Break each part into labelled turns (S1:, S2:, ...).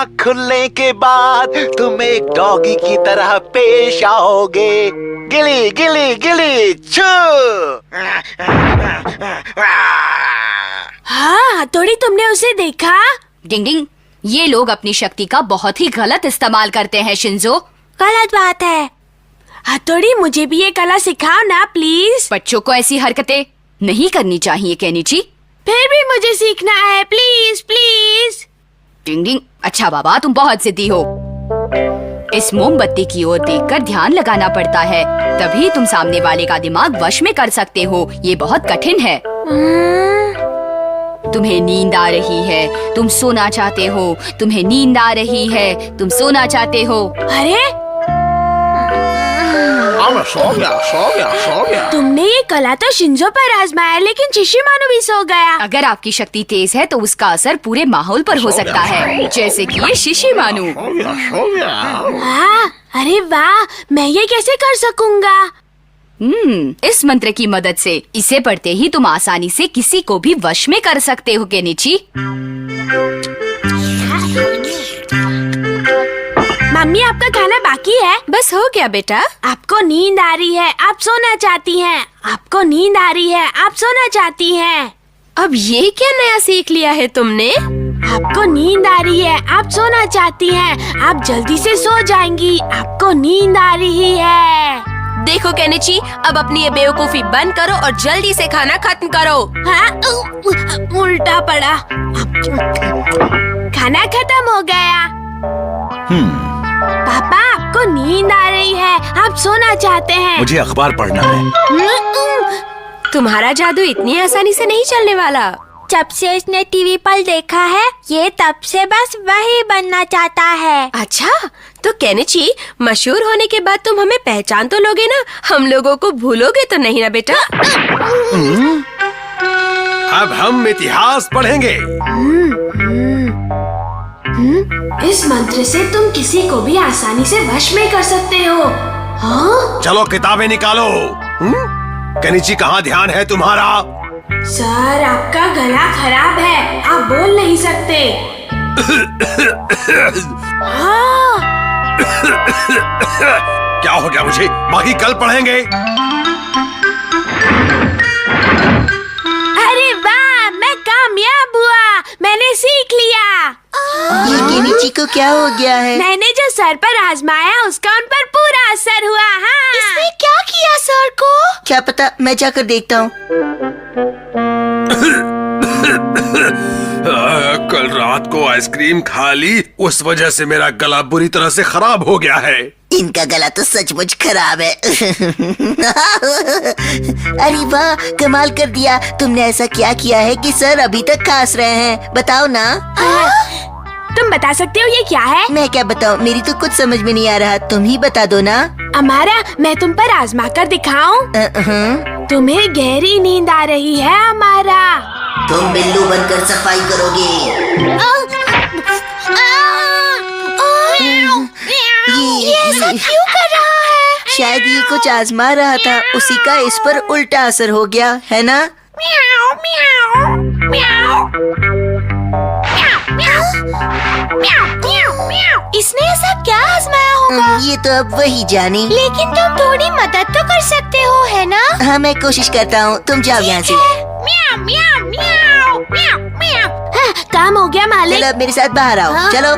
S1: आँख खुलने के बाद तुम एक डॉगी की तरह पेश आओगे। गिली गिली गिली छू।
S2: हाँ हथौड़ी, तुमने उसे देखा?
S3: डिंग डिंग, ये लोग अपनी शक्ति का बहुत ही गलत इस्तेमाल करते हैं शिंजो।
S2: गलत बात है। हथौड़ी, मुझे भी ये कला सिखाओ ना प्लीज।
S3: बच्चों को ऐसी हरकतें नहीं करनी चाहिए केनिची।
S2: फिर भी मुझे सीखना है, प्लीज प्लीज।
S3: डिंग डिंग, अच्छा बाबा, तुम बहुत जिद्दी हो। इस मोमबत्ती की ओर देखकर ध्यान लगाना पड़ता है, तभी तुम सामने वाले का दिमाग वश में कर सकते हो। ये बहुत कठिन है। तुम्हें नींद आ रही है, तुम सोना चाहते हो। तुम्हें नींद आ रही है, तुम सोना चाहते हो।
S2: अरे
S1: सो गया।
S2: तुमने ये कला तो शिंजो पर आजमाया, लेकिन शिशिमानु भी सो गया।
S3: अगर आपकी शक्ति तेज है तो उसका असर पूरे माहौल पर हो सकता है, जैसे कि ये शिशिमानु।
S2: हाँ, अरे वाह, मैं ये कैसे कर सकूंगा?
S3: इस मंत्र की मदद से इसे पढ़ते ही तुम आसानी से किसी को भी वश में कर सकते हो केनिची।
S2: मम्मी, आपका खाना बाकी है?
S3: बस हो गया बेटा।
S2: आपको नींद आ रही है, आप सोना चाहती हैं। आपको नींद आ रही है, आप सोना चाहती हैं।
S3: अब ये क्या नया सीख लिया है तुमने?
S2: आपको नींद आ रही है, आप सोना चाहती हैं। आप जल्दी से सो जाएंगी, आपको नींद आ रही है।
S3: देखो केनिची, अब अपनी ये बेवकूफी बंद करो और जल्दी से खाना खत्म करो।
S2: हाँ, उल्टा पड़ा। खाना खत्म हो गया। पापा, आपको नींद आ रही है, आप सोना चाहते हैं।
S1: मुझे अखबार पढ़ना है।
S3: तुम्हारा जादू इतनी आसानी से नहीं चलने वाला।
S2: जब से इसने टीवी पर देखा है, ये तब से बस वही बनना चाहता है।
S3: अच्छा, तो केनिची, मशहूर होने के बाद तुम हमें पहचान तो लोगे ना? हम लोगों को भूलोगे तो नहीं ना बेटा?
S1: अब हम इतिहास पढ़ेंगे।
S2: इस मंत्र से तुम किसी को भी आसानी से वश में कर सकते हो। हाँ?
S1: चलो किताबें निकालो। केनिची, कहाँ ध्यान है तुम्हारा?
S2: सर, आपका गला खराब है, आप बोल नहीं सकते। हाँ।
S1: क्या हो गया मुझे? बाकी कल पढ़ेंगे।
S2: अरे वाह, मैं कामयाब हुआ, मैंने सीख लिया।
S4: ये केनिची को क्या हो गया है?
S2: मैंने जो सर पर आजमाया उसका उन पर पूरा असर हुआ। हाँ।
S4: इसने क्या किया सर को? क्या पता, मैं जाकर देखता हूँ।
S1: कल रात को आइसक्रीम खा ली, उस वजह से मेरा गला बुरी तरह से खराब हो गया है।
S4: इनका गला तो सचमुच खराब है। अरे वाह, कमाल कर दिया। तुमने ऐसा क्या किया है कि सर अभी तक खांस रहे हैं? बताओ ना।
S2: तुम बता सकते हो ये क्या है?
S4: मैं क्या बताऊँ, मेरी तो कुछ समझ में नहीं आ रहा, तुम ही बता दो ना।
S2: अमारा, मैं तुम पर आजमा कर दिखाऊं? तुम्हें गहरी नींद आ रही है अमारा।
S4: तुम बिल्लू बनकर सफाई करोगे।
S2: ये ऐसा क्यों कर रहा है?
S4: शायद ये कुछ आजमा रहा था, उसी का इस पर उल्टा असर हो गया है ना?
S2: म्याऊ, म्याऊ, म्याऊ। इसने ऐसा क्या आजमाया होगा?
S4: ये तो अब वही जाने।
S2: लेकिन तुम थोड़ी मदद तो कर सकते हो, है ना?
S4: हाँ, मैं कोशिश करता हूँ, तुम जाओ यहाँ से।
S2: म्याऊ, म्याऊ, म्याऊ, म्याऊ, म्याऊ। हाँ, काम हो गया मालिक।
S4: चलो अब मेरे साथ बाहर आओ।
S2: हाँ?
S4: चलो।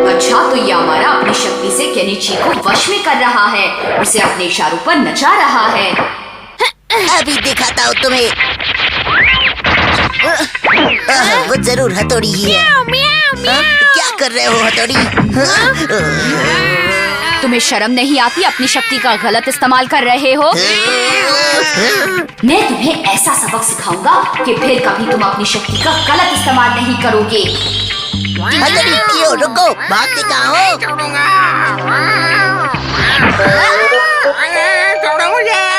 S3: अच्छा, तो ये हमारा अपनी शक्ति से केनिची को वश में कर रहा है, उसे अपने इशारों पर नचा रहा है।
S4: अभी दिखाता हूँ तुम्हें। वो जरूर हथौड़ी ही है। क्या कर रहे हो हथौड़ी?
S3: तुम्हें शर्म नहीं आती? अपनी शक्ति का गलत इस्तेमाल कर रहे हो। मैं तुम्हें ऐसा सबक सिखाऊंगा कि फिर कभी तुम अपनी शक्ति का गलत इस्तेमाल नहीं करोगे।
S4: हथौड़ी, क्यों रुको, भागते कहाँ हो?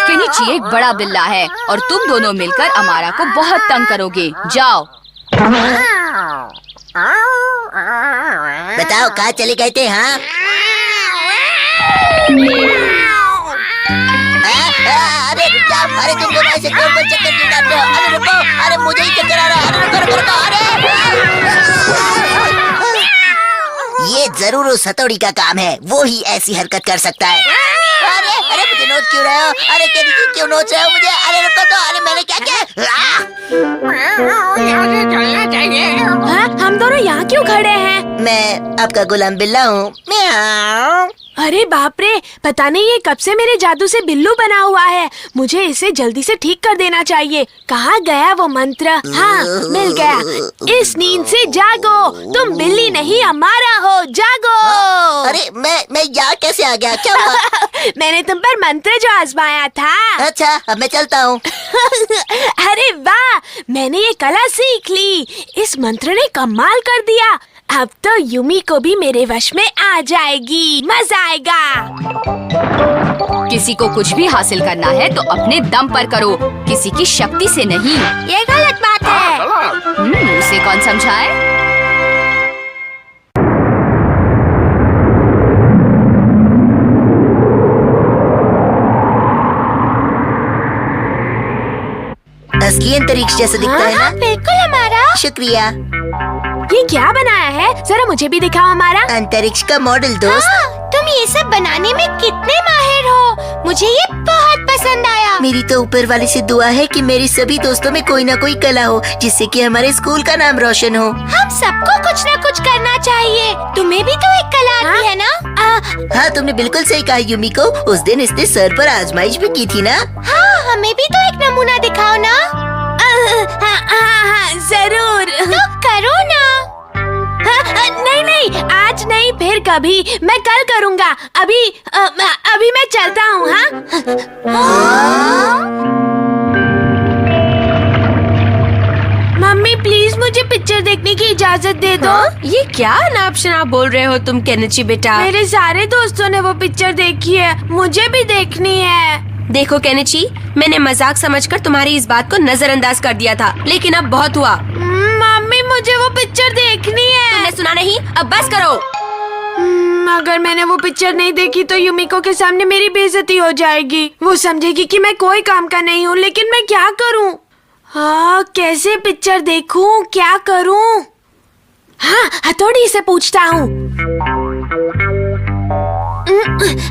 S3: केनिची एक बड़ा बिल्ला है और तुम दोनों मिलकर अमारा को बहुत तंग करोगे। जाओ।
S4: बताओ, कहाँ चले गए थे? हाँ, अरे रुक जाओ, अरे तुम दोनों ऐसे गोल गोल चक्कर क्यों काट रहे हो? अरे रुको, अरे मुझे ही चक्कर आ रहा है। अरे रुको रुको रुको, अरे जरूर उस हथौड़ी का काम है, वो ही ऐसी हरकत कर सकता है। अरे अरे मुझे नोच क्यों रहे हो? अरे क्यों नोच रहे हो मुझे? अरे रुको तो, अरे मैंने क्या किया?
S2: हाँ, हम दोनों यहाँ क्यों खड़े हैं?
S4: मैं आपका गुलाम बिल्ला हूँ। म्याऊं।
S2: अरे बाप रे, पता नहीं ये कब से मेरे जादू से बिल्लू बना हुआ है। मुझे इसे जल्दी से ठीक कर देना चाहिए। कहाँ गया वो मंत्र? हाँ, मिल गया। इस नींद से जागो, तुम बिल्ली नहीं हमारा हो, जागो।
S4: अरे मैं यहाँ कैसे आ गया? क्या हुआ?
S2: मैंने तुम पर मंत्र जो आजमाया था।
S4: अच्छा, अब मैं चलता हूँ।
S2: अरे वाह, मैंने ये कला सीख ली। इस मंत्र ने कमाल कर दिया। अब तो यूमी को भी मेरे वश में आ जाएगी। मजा आएगा।
S3: किसी को कुछ भी हासिल करना है तो अपने दम पर करो, किसी की शक्ति से नहीं।
S2: ये गलत बात है।
S3: उसे कौन समझाए?
S4: असली अंतरिक्ष जैसा दिखता है ना?
S2: बिल्कुल हमारा।
S4: शुक्रिया।
S2: ये क्या बनाया है? जरा मुझे भी दिखाओ हमारा।
S4: अंतरिक्ष का मॉडल दोस्त।
S2: तुम ये सब बनाने में कितने माहिर हो। मुझे ये बहुत पसंद आया।
S4: मेरी तो ऊपर वाले से दुआ है कि मेरे सभी दोस्तों में कोई ना कोई कला हो, जिससे कि हमारे स्कूल का नाम रोशन हो।
S2: हम सबको कुछ ना कुछ करना चाहिए। तुम्हें भी तो एक कला आती है ना?
S4: हाँ, तुमने बिल्कुल सही कहा यूमिको। उस दिन इसने सर पर आजमाइश भी की थी ना?
S2: हाँ, हमें भी तो एक नमूना दिखाओ ना। हाँ, जरूर। तो करो ना। नहीं, आज नहीं, फिर कभी। मैं कल करूँगा। अभी मैं चलता हूँ। हाँ? मम्मी प्लीज मुझे पिक्चर देखने की इजाजत दे दो।
S5: ये क्या अनाप शनाप बोल रहे हो तुम केनिची बेटा?
S2: मेरे सारे दोस्तों ने वो पिक्चर देखी है, मुझे भी देखनी है।
S5: देखो केनिची, मैंने मजाक समझकर तुम्हारी इस बात को नजरअंदाज कर दिया था, लेकिन अब बहुत हुआ।
S2: मम्मी मुझे वो पिक्चर देखनी है।
S5: तुमने सुना नहीं? अब बस करो।
S2: अगर मैंने वो पिक्चर नहीं देखी तो युमिको के सामने मेरी बेइज्जती हो जाएगी। वो समझेगी कि मैं कोई काम का नहीं हूँ। लेकिन मैं क्या करूँ? हाँ, कैसे पिक्चर देखूँ? क्या करूँ? हाँ, हथौड़ी से पूछता हूँ।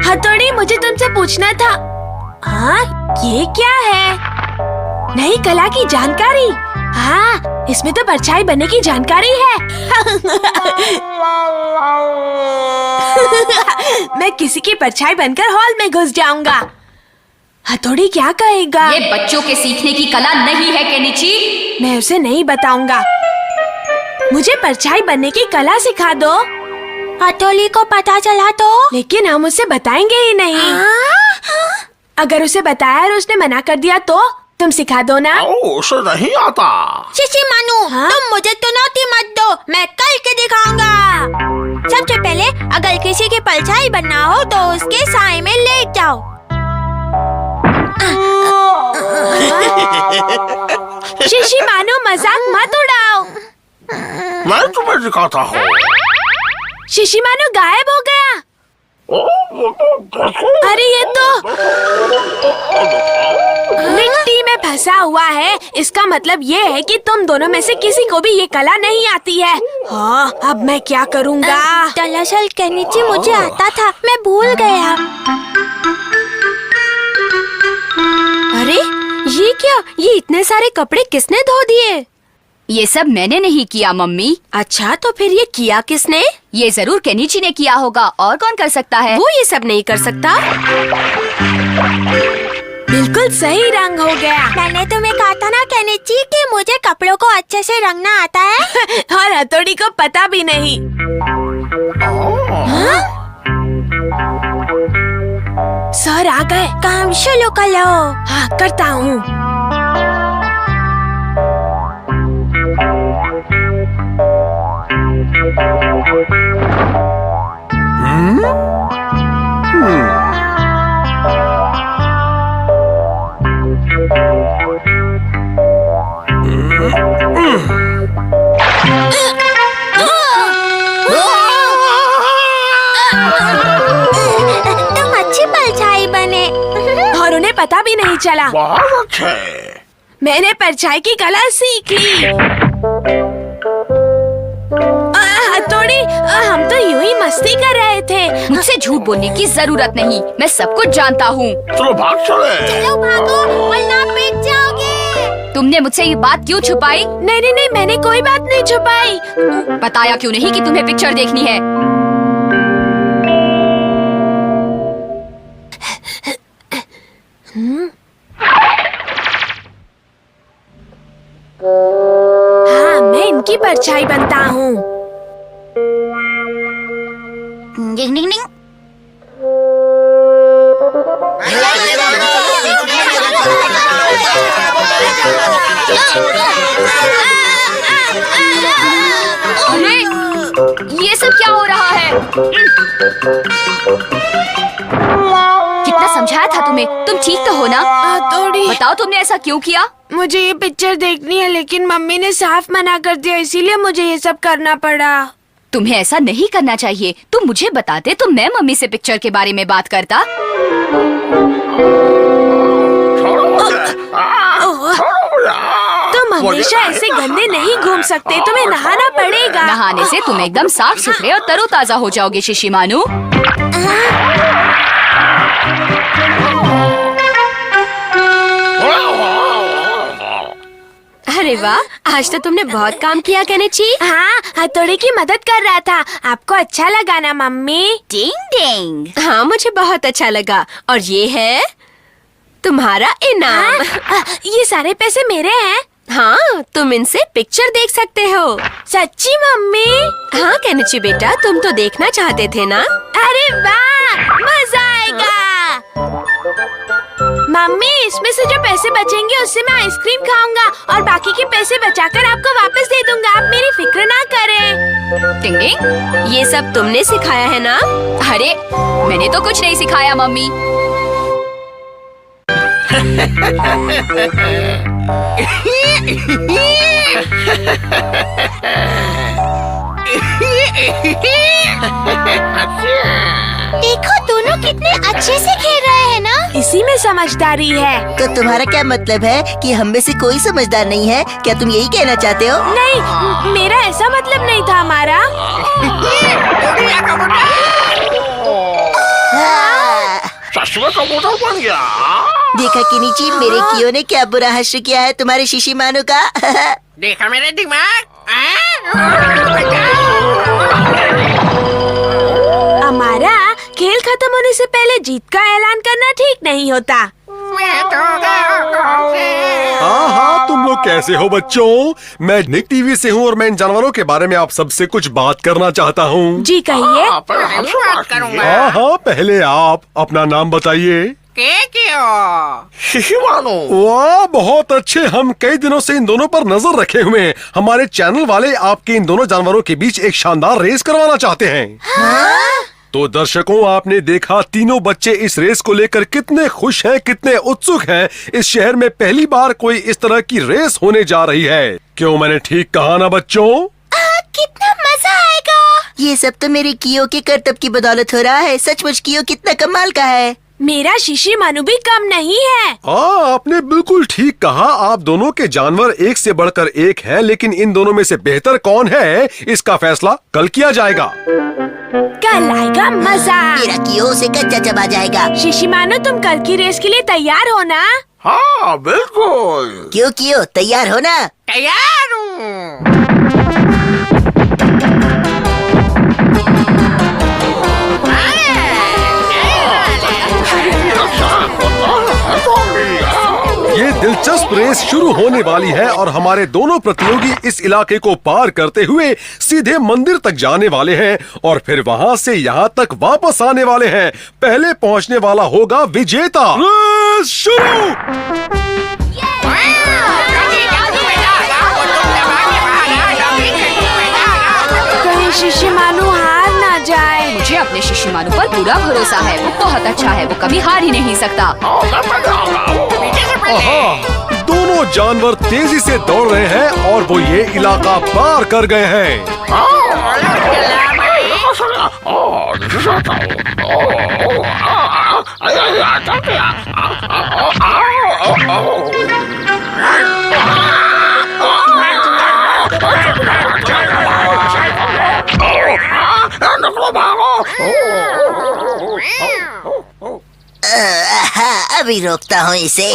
S2: हथौड़ी, मुझे तुमसे पूछना था। हाँ, ये क्या है? नई कला की जानकारी। हाँ, इसमें तो परछाई बनने की जानकारी है। मैं किसी की परछाई बनकर हॉल में घुस जाऊंगा। हथौड़ी क्या कहेगा?
S3: ये बच्चों के सीखने की कला नहीं है केनिची।
S2: मैं उसे नहीं बताऊंगा। मुझे परछाई बनने की कला सिखा दो। हथौड़ी को पता चला तो? लेकिन हम उसे बताएंगे ही नहीं। अगर उसे बताया और उसने मना कर दिया तो? तुम सिखा दो ना।
S1: उसे नहीं आता।
S2: शिशी मानू, तुम मुझे चुनौती मत दो, मैं करके दिखाऊंगा। सबसे पहले अगर किसी की परछाई बनना हो तो उसके साए में लेट जाओ। शिशी मानू, मजाक मत उड़ाओ।
S1: मैं तुम्हें दिखाता हूँ।
S2: शिशी मानू गायब हो गया। अरे ये तो मिट्टी में फंसा हुआ है। इसका मतलब ये है कि तुम दोनों में से किसी को भी ये कला नहीं आती है। हाँ, अब मैं क्या करूँगा? दरअसल केनिची मुझे आता था, मैं भूल गया।
S5: अरे ये क्या? ये इतने सारे कपड़े किसने धो दिए?
S3: ये सब मैंने नहीं किया मम्मी।
S5: अच्छा, तो फिर ये किया किसने?
S3: ये जरूर केनिची ने किया होगा, और कौन कर सकता है?
S5: वो ये सब नहीं कर सकता।
S2: बिल्कुल सही रंग हो गया। मैंने तुम्हें कहा था ना केनिची कि मुझे कपड़ों को अच्छे से रंगना आता है। और हथौड़ी को पता भी नहीं। सर आ गए। काम शुरू करो। हाँ, करता हूँ। तुम अच्छी परछाई बने और उन्हें पता भी नहीं चला।
S1: बहुत अच्छे।
S2: मैंने परछाई की कला सीख ली। हथौड़ी, हम तो यूं ही मस्ती मस्ती कर रहे थे।
S3: मुझसे झूठ बोलने की जरूरत नहीं, मैं सब कुछ जानता हूँ।
S1: चलो भाग चले।
S2: चलो भागो वरना पिट जाओगे।
S3: तुमने मुझसे ये बात क्यों छुपाई?
S2: नहीं नहीं नहीं, मैंने कोई बात नहीं छुपाई।
S3: बताया क्यों नहीं कि तुम्हें पिक्चर देखनी है?
S2: हाँ, मैं इनकी परछाई बनता हूँ।
S4: डिंग डिंग डिंग।
S3: अरे ये सब क्या हो रहा है? कितना समझाया था तुम्हें, तुम ठीक तो हो ना?
S2: थोड़ी।
S3: बताओ तुमने ऐसा क्यों किया?
S2: मुझे ये पिक्चर देखनी है लेकिन मम्मी ने साफ मना कर दिया, इसीलिए मुझे ये सब करना पड़ा।
S3: तुम्हें ऐसा नहीं करना चाहिए। तुम मुझे बताते तो मैं मम्मी से पिक्चर के बारे में बात करता।
S2: तुम हमेशा ऐसे गंदे नहीं घूम सकते, तुम्हें नहाना पड़ेगा।
S3: नहाने से तुम एकदम साफ सुथरे और तरोताजा हो जाओगे शिशिमानु।
S5: अरे वाह, आज तो तुमने बहुत काम किया केनिची।
S2: हाँ, हथौड़े की मदद कर रहा था। आपको अच्छा लगा ना मम्मी?
S3: डिंग डिंग।
S5: हाँ, मुझे बहुत अच्छा लगा। और ये है तुम्हारा इनाम।
S2: ये सारे पैसे मेरे हैं।
S5: हाँ, तुम इनसे पिक्चर देख सकते हो।
S2: सच्ची मम्मी?
S5: हाँ केनिची बेटा, तुम तो देखना चाहते थे ना?
S2: अरे वाह, मजा आएगा। मम्मी, इसमें से जो पैसे बचेंगे उससे मैं आइसक्रीम खाऊंगा और बाकी के पैसे बचाकर आपको वापस दे दूंगा। आप मेरी फिक्र ना करें।
S3: डिंग डिंग।
S5: ये सब तुमने सिखाया है ना?
S3: अरे मैंने तो कुछ नहीं सिखाया मम्मी।
S2: देखो दोनों कितने अच्छे से खेल रहे हैं ना? इसी में समझदारी है।
S4: तो तुम्हारा क्या मतलब है कि हम में से कोई समझदार नहीं है? क्या तुम यही कहना चाहते हो?
S2: नहीं, मेरा ऐसा मतलब नहीं था हमारा।
S4: हाँ।
S1: चश्मे का बोतल बन गया।
S4: देखा किनिची, मेरे कियो ने क्या बुरा हश्र किया है तुम्हारे शिशिमानु का।
S6: देखा मेरा दिमाग।
S2: हमारा खेल खत्म होने से पहले जीत का ऐलान करना ठीक नहीं होता।
S7: हाँ हाँ, तुम लोग कैसे हो बच्चों? मैं निक टीवी से हूँ और मैं इन जानवरों के बारे में आप सबसे कुछ बात करना चाहता हूँ।
S2: जी कहिए।
S1: पर
S6: हमसे बात करूंगा।
S7: हाँ हाँ, पहले आप अपना नाम बताइए।
S1: शिशिमानु।
S7: वाह, बहुत अच्छे। हम कई दिनों से इन दोनों पर नजर रखे हुए हैं। हमारे चैनल वाले आपके इन दोनों जानवरों के बीच एक शानदार रेस करवाना चाहते हैं। तो दर्शकों, आपने देखा तीनों बच्चे इस रेस को लेकर कितने खुश हैं, कितने उत्सुक हैं। इस शहर में पहली बार कोई इस तरह की रेस होने जा रही है। क्यों, मैंने ठीक कहा ना बच्चों?
S2: कितना मजा आएगा।
S4: ये सब तो मेरे कियो के करतब की बदौलत हो रहा है। सचमुच कियो कितना कमाल का है।
S2: मेरा शिशिमानु भी कम नहीं है।
S7: आपने बिल्कुल ठीक कहा। आप दोनों के जानवर एक से बढ़कर एक हैं, लेकिन इन दोनों में से बेहतर कौन है, इसका फैसला कल किया जाएगा।
S2: कल आएगा मजा।
S4: मेरा कियो उसे कच्चा चबा जाएगा।
S2: शिशिमानु, तुम कल की रेस के लिए तैयार हो ना?
S1: हाँ बिल्कुल।
S4: क्यों कियो, तैयार हो ना?
S6: तैयार हूँ।
S7: ये दिलचस्प रेस शुरू होने वाली है और हमारे दोनों प्रतियोगी इस इलाके को पार करते हुए सीधे मंदिर तक जाने वाले हैं और फिर वहां से यहाँ तक वापस आने वाले हैं। पहले पहुंचने वाला होगा विजेता। रेस शुरू।
S2: कहीं शिशिमानु हार ना जाए।
S3: मुझे अपने शिशिमानु पर पूरा भरोसा है। वो बहुत अच्छा है, वो कभी हार ही नहीं सकता।
S7: दोनों जानवर तेजी से दौड़ रहे हैं और वो ये इलाका पार कर गए हैं।
S4: अभी रोकता हूँ इसे।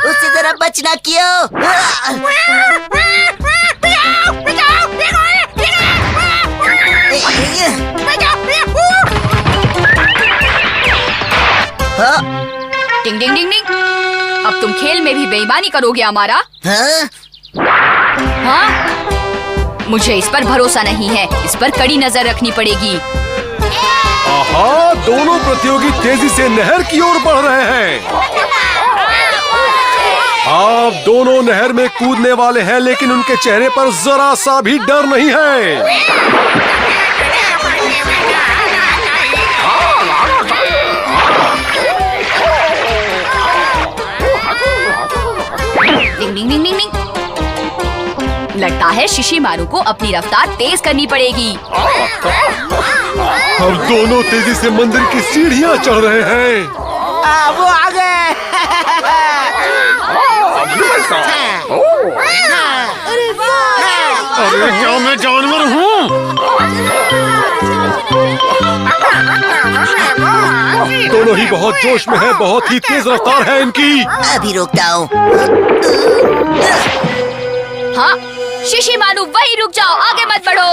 S4: उससे जरा बचना क्यों?
S3: टिंग टिंग टिंग टिंग। अब तुम खेल में भी बेईमानी करोगे हमारा?
S4: हाँ?
S3: हाँ? मुझे इस पर भरोसा नहीं है, इस पर कड़ी नजर रखनी पड़ेगी।
S7: आहा, दोनों प्रतियोगी तेजी से नहर की ओर बढ़ रहे हैं। आप दोनों नहर में कूदने वाले हैं, लेकिन उनके चेहरे पर जरा सा भी डर नहीं है।
S3: डिंग डिंग डिंग डिंग डिंग। लगता है शिशिमारू को अपनी रफ्तार तेज करनी पड़ेगी।
S7: हम दोनों तेजी से मंदिर की सीढ़ियाँ चढ़ रहे हैं।
S1: वो आ गए।
S7: अरे क्या मैं जानवर हूँ? दोनों ही बहुत जोश में है, बहुत ही तेज रफ्तार है इनकी।
S4: अभी रोकता हूँ।
S3: हाँ, शिशिमारू वहीं रुक जाओ, आगे मत बढ़ो।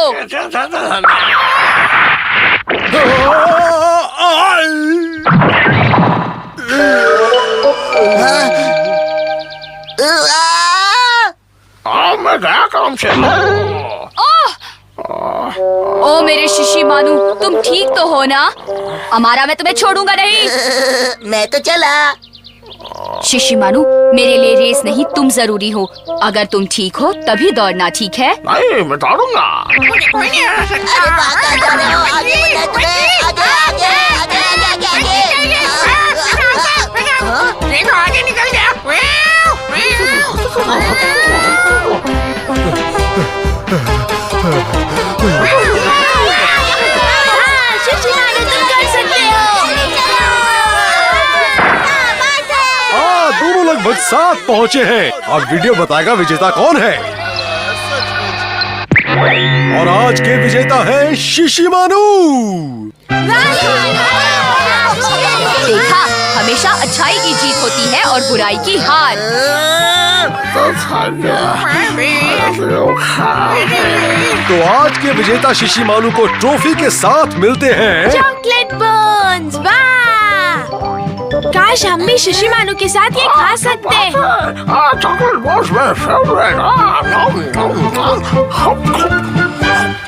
S3: ओ मेरे शिशिमारू, तुम ठीक तो हो ना? हमारा मैं तुम्हें छोड़ूंगा नहीं।
S4: मैं तो चला।
S3: शिशिमारू, मेरे लिए रेस नहीं, तुम जरूरी हो। अगर तुम ठीक हो तभी दौड़ना, ठीक है?
S6: नहीं, मैं दौड़ूंगा।
S4: अरे भागा जा रहे हो, आगे बढ़ना तुम्हें, आगे आगे आगे आगे आगे आगे।
S6: देखो आगे निकल गया।
S7: दोनों लगभग साथ पहुँचे हैं। अब वीडियो बताएगा विजेता कौन है। और आज के विजेता है शिशिमारू।
S3: देखा, हमेशा अच्छाई की जीत होती है और बुराई की हार।
S7: तो आज के विजेता शिशिमारू को ट्रॉफी के साथ मिलते हैं
S2: चॉकलेट बॉन्स। वाह! काश हम भी शिशिमारू के साथ ये खा सकते।
S6: चॉकलेट बॉक्स में फेवरेट।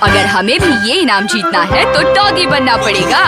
S3: अगर हमें भी ये इनाम जीतना है तो डॉगी बनना पड़ेगा।